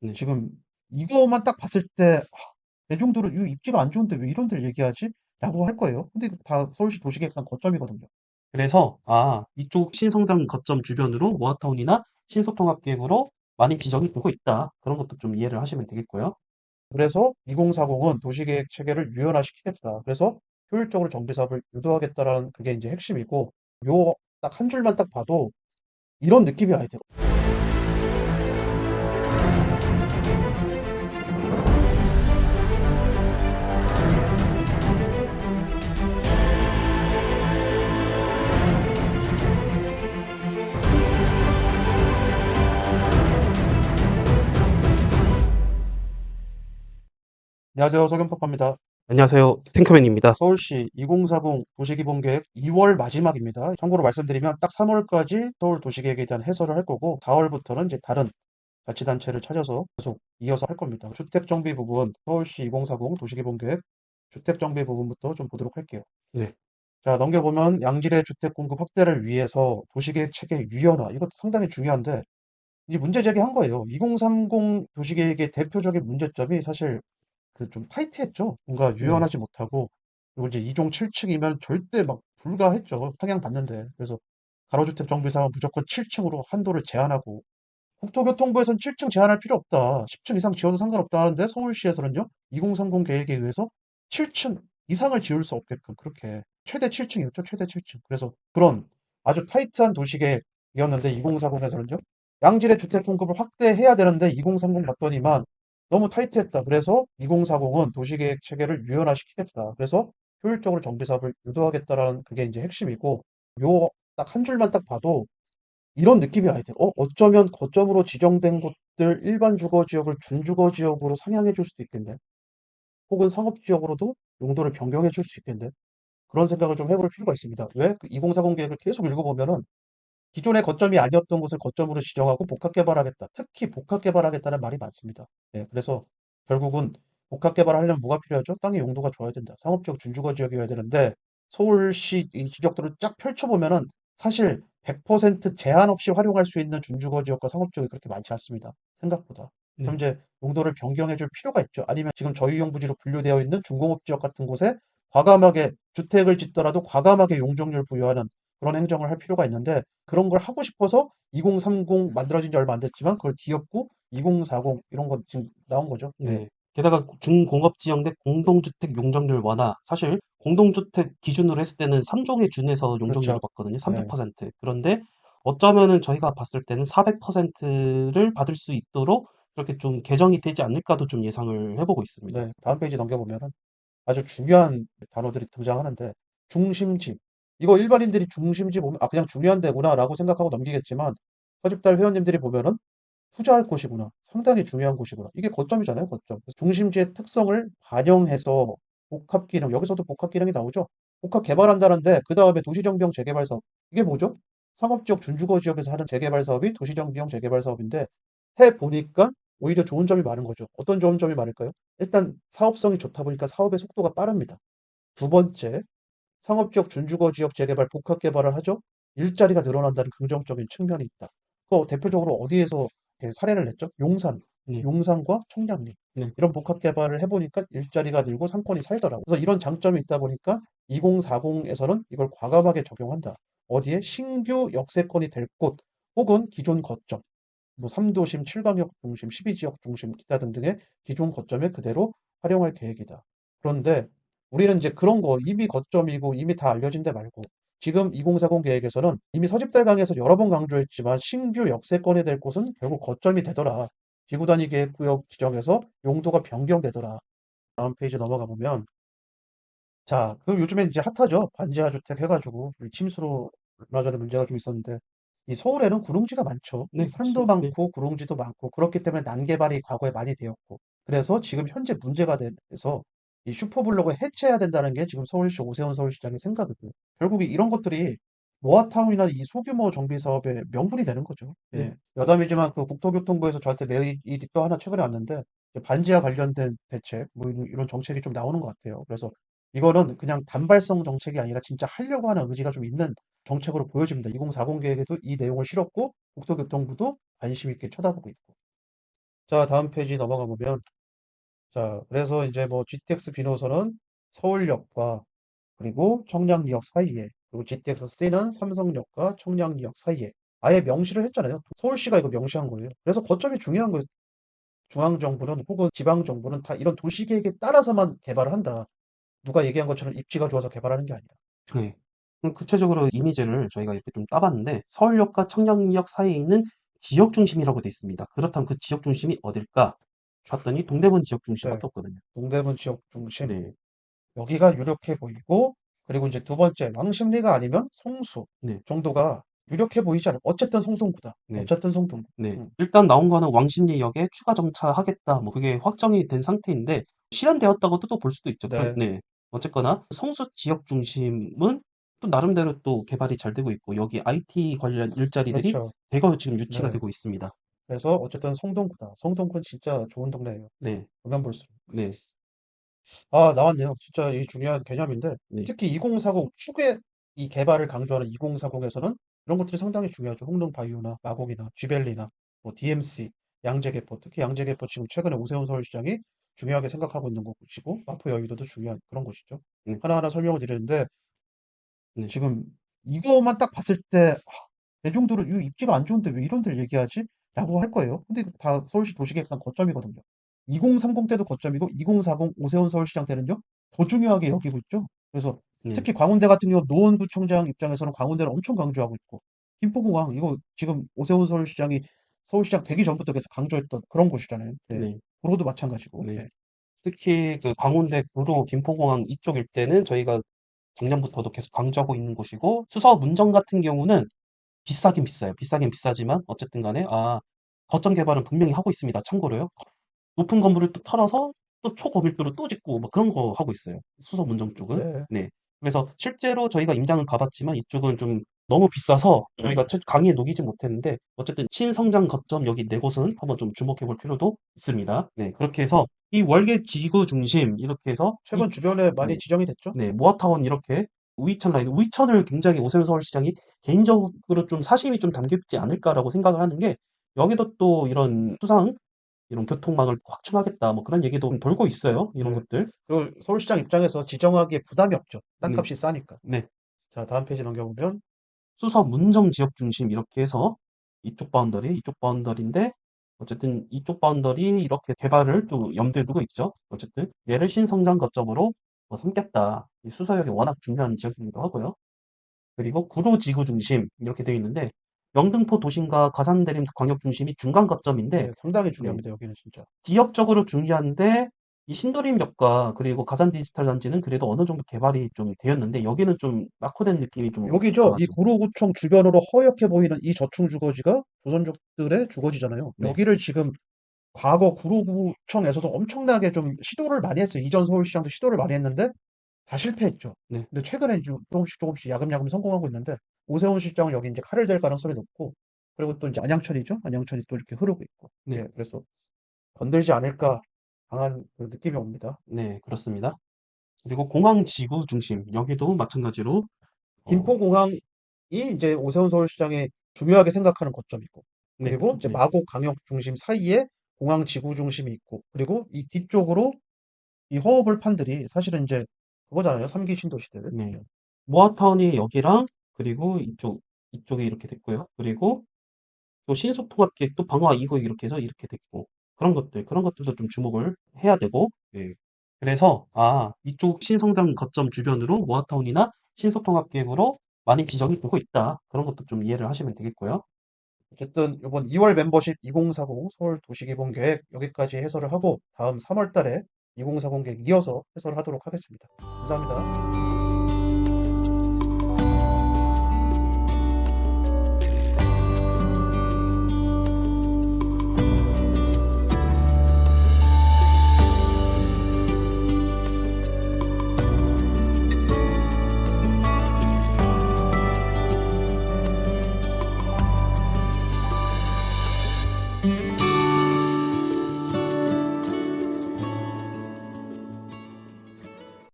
네. 지금 이거만 딱 봤을 때 대중들은 이거 입지가 안 좋은데 왜 이런 데를 얘기하지? 라고 할 거예요. 근데 이거 다 서울시 도시계획상 거점이거든요. 그래서 이쪽 신성장 거점 주변으로 모아타운이나 신소통합계획으로 많이 지정이 되고 있다. 그런 것도 좀 이해를 하시면 되겠고요. 그래서 2040은 도시계획 체계를 유연화시키겠다. 그래서 효율적으로 정비 사업을 유도하겠다라는 그게 이제 핵심이고, 요 딱 한 줄만 딱 봐도 이런 느낌이 아니 돼요. 안녕하세요. 석연파파입니다. 안녕하세요. 탱크맨입니다. 서울시 2040 도시기본계획 2월 마지막입니다. 참고로 말씀드리면 딱 3월까지 서울 도시계획에 대한 해설을 할 거고, 4월부터는 이제 다른 자치단체를 찾아서 계속 이어서 할 겁니다. 주택정비 부분, 서울시 2040 도시기본계획 주택정비 부분부터 좀 보도록 할게요. 네. 자, 넘겨보면 양질의 주택 공급 확대를 위해서 도시계획 체계 유연화, 이것도 상당히 중요한데, 이 문제 제기한 거예요. 2030 도시계획의 대표적인 문제점이 사실 그 좀 타이트했죠. 뭔가 네. 유연하지 못하고, 그리고 이제 2종 7층이면 절대 막 불가했죠. 평양 받는데. 그래서 가로주택 정비사면 무조건 7층으로 한도를 제한하고, 국토교통부에서는 7층 제한할 필요 없다. 10층 이상 지어도 상관없다 하는데, 서울시에서는요, 2030 계획에 의해서 7층 이상을 지을 수 없게끔 그렇게 최대 7층이었죠. 최대 7층. 그래서 그런 아주 타이트한 도시계획이었는데, 2040에서는요, 양질의 주택 공급을 확대해야 되는데 2030 봤더니만 너무 타이트했다. 그래서 2040은 도시계획 체계를 유연화시키겠다. 그래서 효율적으로 정비 사업을 유도하겠다라는 그게 이제 핵심이고, 요 딱 한 줄만 딱 봐도 이런 느낌이 아니 돼요. 어쩌면 거점으로 지정된 곳들 일반 주거 지역을 준주거 지역으로 상향해 줄 수도 있겠네. 혹은 상업 지역으로도 용도를 변경해 줄 수 있겠네. 그런 생각을 좀 해볼 필요가 있습니다. 왜? 그 2040 계획을 계속 읽어보면은 기존의 거점이 아니었던 곳을 거점으로 지정하고 복합 개발하겠다. 특히 복합 개발하겠다는 말이 많습니다. 예, 그래서 결국은 복합 개발하려면 뭐가 필요하죠? 땅의 용도가 좋아야 된다. 상업지역, 준주거 지역이어야 되는데 서울시 이 지역들을 쫙 펼쳐보면은 사실 100% 제한 없이 활용할 수 있는 준주거 지역과 상업지역이 그렇게 많지 않습니다. 생각보다. 그럼 네. 이제 용도를 변경해 줄 필요가 있죠. 아니면 지금 저유용 부지로 분류되어 있는 중공업 지역 같은 곳에 과감하게 주택을 짓더라도 과감하게 용적률 부여하는 그런 행정을 할 필요가 있는데, 그런 걸 하고 싶어서 2030 만들어진 지 얼마 안 됐지만 그걸 뒤엎고 2040 이런 거 지금 나온 거죠. 예. 네. 게다가 중공업 지역 내 공동주택 용적률 완화. 사실 공동주택 기준으로 했을 때는 3종에 준해서 용적률을 그렇죠. 받거든요. 예. 300%. 그런데 어쩌면은 저희가 봤을 때는 400%를 받을 수 있도록 그렇게 좀 개정이 되지 않을까도 좀 예상을 해보고 있습니다. 네. 다음 페이지 넘겨보면은 아주 중요한 단어들이 등장하는데, 중심지. 이거 일반인들이 중심지 보면 그냥 중요한 데구나라고 생각하고 넘기겠지만, 서집달 회원님들이 보면은 투자할 곳이구나. 상당히 중요한 곳이구나. 이게 거점이잖아요, 거점. 그래서 중심지의 특성을 반영해서 복합 기능, 여기서도 복합 기능이 나오죠. 복합 개발한다는데 그다음에 도시정비형 재개발 사업. 이게 뭐죠? 상업지역 준주거 지역에서 하는 재개발 사업이 도시정비형 재개발 사업인데, 해 보니까 오히려 좋은 점이 많은 거죠. 어떤 좋은 점이 많을까요? 일단 사업성이 좋다 보니까 사업의 속도가 빠릅니다. 두 번째, 상업지역 준주거 지역 재개발 복합 개발을 하죠. 일자리가 늘어난다는 긍정적인 측면이 있다. 대표적으로 어디에서 이렇게 사례를 냈죠? 용산, 네. 용산과 청량리 네. 이런 복합 개발을 해보니까 일자리가 늘고 상권이 살더라고. 그래서 이런 장점이 있다 보니까 2040에서는 이걸 과감하게 적용한다. 어디에? 신규 역세권이 될 곳 혹은 기존 거점, 뭐 3도심, 7광역 중심, 12지역 중심 기타 등등의 기존 거점에 그대로 활용할 계획이다. 그런데 우리는 이제 그런 거 이미 거점이고 이미 다 알려진 데 말고, 지금 2040 계획에서는 이미 서집달강에서 여러 번 강조했지만 신규 역세권이 될 곳은 결국 거점이 되더라. 기구단위 계획구역 지정에서 용도가 변경되더라. 다음 페이지 넘어가 보면, 자, 그럼 요즘엔 이제 핫하죠. 반지하 주택 해가지고 침수로 얼마 전에 문제가 좀 있었는데, 이 서울에는 구릉지가 많죠. 네. 산도 네. 많고 구릉지도 많고 그렇기 때문에 난개발이 과거에 많이 되었고, 그래서 지금 현재 문제가 돼서 이 슈퍼블록을 해체해야 된다는 게 지금 서울시 오세훈 서울시장의 생각이고요. 결국에 이런 것들이 모아타운이나 이 소규모 정비 사업의 명분이 되는 거죠. 네. 예. 여담이지만 그 국토교통부에서 저한테 메일이 또 하나 최근에 왔는데, 반지하 관련된 대책, 뭐 이런 정책이 좀 나오는 것 같아요. 그래서 이거는 그냥 단발성 정책이 아니라 진짜 하려고 하는 의지가 좀 있는 정책으로 보여집니다. 2040 계획에도 이 내용을 실었고 국토교통부도 관심 있게 쳐다보고 있고. 자, 다음 페이지 넘어가 보면, 자, 그래서 이제 뭐 GTX B 노선은 서울역과 그리고 청량리역 사이에, 그리고 GTX C는 삼성역과 청량리역 사이에 아예 명시를 했잖아요. 서울시가 이거 명시한 거예요. 그래서 거점이 중요한 거예요. 중앙정부는 혹은 지방정부는 다 이런 도시계획에 따라서만 개발을 한다. 누가 얘기한 것처럼 입지가 좋아서 개발하는 게 아니라. 네. 그럼 구체적으로 이미지를 저희가 이렇게 좀 따봤는데 서울역과 청량리역 사이에 있는 지역 중심이라고 돼 있습니다. 그렇다면 그 지역 중심이 어딜까? 봤더니 동대문 지역 네. 중심밖에 없거든요. 동대문 지역 중심. 네, 여기가 유력해 보이고, 그리고 이제 두 번째, 왕십리가 아니면 성수 네, 정도가 유력해 보이지 않아요. 어쨌든 성동구다. 네, 어쨌든 성동구. 네. 음, 일단 나온 거는 왕십리역에 추가 정차하겠다. 뭐 그게 확정이 된 상태인데 실현되었다고도 또 볼 수도 있죠. 네, 네. 어쨌거나 성수 지역 중심은 또 나름대로 또 개발이 잘 되고 있고 여기 IT 관련 일자리들이 그렇죠. 대거 지금 유치가 네. 되고 있습니다. 그래서 어쨌든 성동구다. 성동구는 진짜 좋은 동네예요. 네, 보면 볼수록. 네, 아, 나왔네요. 진짜 이 중요한 개념인데, 네, 특히 2040 축의 이 개발을 강조하는 2040에서는 이런 것들이 상당히 중요하죠. 홍릉 바이오나 마곡이나 쥐벨리나 뭐 DMC, 양재개포, 특히 양재개포 지금 최근에 오세훈 서울시장이 중요하게 생각하고 있는 곳이고, 마포 여의도도 중요한 그런 곳이죠. 네, 하나하나 설명을 드리는데, 네, 지금 이거만 딱 봤을 때 대중들은 이 입지가 안 좋은데 왜 이런 데를 얘기하지? 라고 할 거예요. 근데 이거 다 서울시 도시계획상 거점이거든요. 2030 때도 거점이고 2040 오세훈 서울시장 때는요. 더 중요하게 여기고 있죠. 그래서 네, 특히 광운대 같은 경우 노원구청장 입장에서는 광운대를 엄청 강조하고 있고 김포공항 이거 지금 오세훈 서울시장이 서울시장 되기 전부터 계속 강조했던 그런 곳이잖아요. 네. 네, 도로도 마찬가지고. 네. 네. 특히 그 광운대 구로 김포공항 이쪽 일대는 저희가 작년부터도 계속 강조하고 있는 곳이고 수서 문정 같은 경우는 비싸긴 비싸요. 비싸긴 비싸지만 어쨌든 간에 거점 개발은 분명히 하고 있습니다. 참고로요. 높은 건물을 또 털어서 또 초고밀도로 또 짓고 뭐 그런 거 하고 있어요. 수서 문정 쪽은. 네. 네. 그래서 실제로 저희가 임장을 가봤지만 이쪽은 좀 너무 비싸서 저희가 강의에 녹이지 못했는데 어쨌든 신성장 거점 여기 네 곳은 한번 좀 주목해 볼 필요도 있습니다. 네. 그렇게 해서 이 월계 지구 중심 이렇게 해서 최근 주변에 많이 네. 지정이 됐죠? 네, 모아타운 이렇게 우이천 라인, 우이천을 굉장히 오세훈 서울시장이 개인적으로 좀 사심이 좀 담겨 있지 않을까라고 생각을 하는 게 여기도 또 이런 수상, 이런 교통망을 확충하겠다 뭐 그런 얘기도 좀 돌고 있어요. 이런 네. 것들. 그 서울시장 입장에서 지정하기에 부담이 없죠. 네, 땅값이 싸니까. 네. 자, 다음 페이지 넘겨보면 수서 문정 지역 중심 이렇게 해서 이쪽 바운더리인데 어쨌든 이쪽 바운더리 이렇게 개발을 좀 염두에 두고 있죠. 어쨌든 얘를 신성장 거점으로 삼겠다. 이 수서역이 워낙 중요한 지역이기도 하고요. 그리고 구로 지구 중심 이렇게 되어 있는데 영등포 도심과 가산대림 광역 중심이 중간 거점인데 네, 상당히 네, 중요합니다. 여기는 진짜. 지역적으로 중요한데 이 신도림역과 그리고 가산 디지털 단지는 그래도 어느 정도 개발이 좀 되었는데 여기는 좀 낙후된 느낌이 좀 여기죠. 이 강하죠. 구로구청 주변으로 허옇게 보이는 이 저층 주거지가 조선족들의 주거지잖아요. 네, 여기를 지금 과거 구로구청에서도 엄청나게 좀 시도를 많이 했어요. 이전 서울시장도 시도를 많이 했는데 다 실패했죠. 네, 근데 최근에 좀 조금씩 조금씩 야금야금 성공하고 있는데 오세훈 실장은 여기 이제 칼을 댈 가능성이 높고 그리고 또 이제 안양천이죠. 안양천이 또 이렇게 흐르고 있고. 네, 예, 그래서 건들지 않을까 강한 그 느낌이 옵니다. 네, 그렇습니다. 그리고 공항 지구 중심 여기도 마찬가지로 어, 김포공항이 이제 오세훈 서울시장이 중요하게 생각하는 거점이고, 네, 그리고 이제 네, 마곡 광역 중심 사이에 공항 지구 중심이 있고, 그리고 이 뒤쪽으로 이 허허벌판들이 사실은 이제 그거잖아요. 3기 신도시들. 네. 모아타운이 여기랑 그리고 이쪽에 이렇게 됐고요. 그리고 또 신속통합기획 또 방화 2고 이렇게 해서 이렇게 됐고 그런 것들도 좀 주목을 해야 되고 예. 그래서 이쪽 신성장 거점 주변으로 모아타운이나 신속통합기획으로 많이 지정이 되고 있다. 그런 것도 좀 이해를 하시면 되겠고요. 어쨌든 이번 2월 멤버십 2040 서울 도시개발계획 여기까지 해설을 하고 다음 3월 달에 2040 계획 이어서 해설을 하도록 하겠습니다. 감사합니다.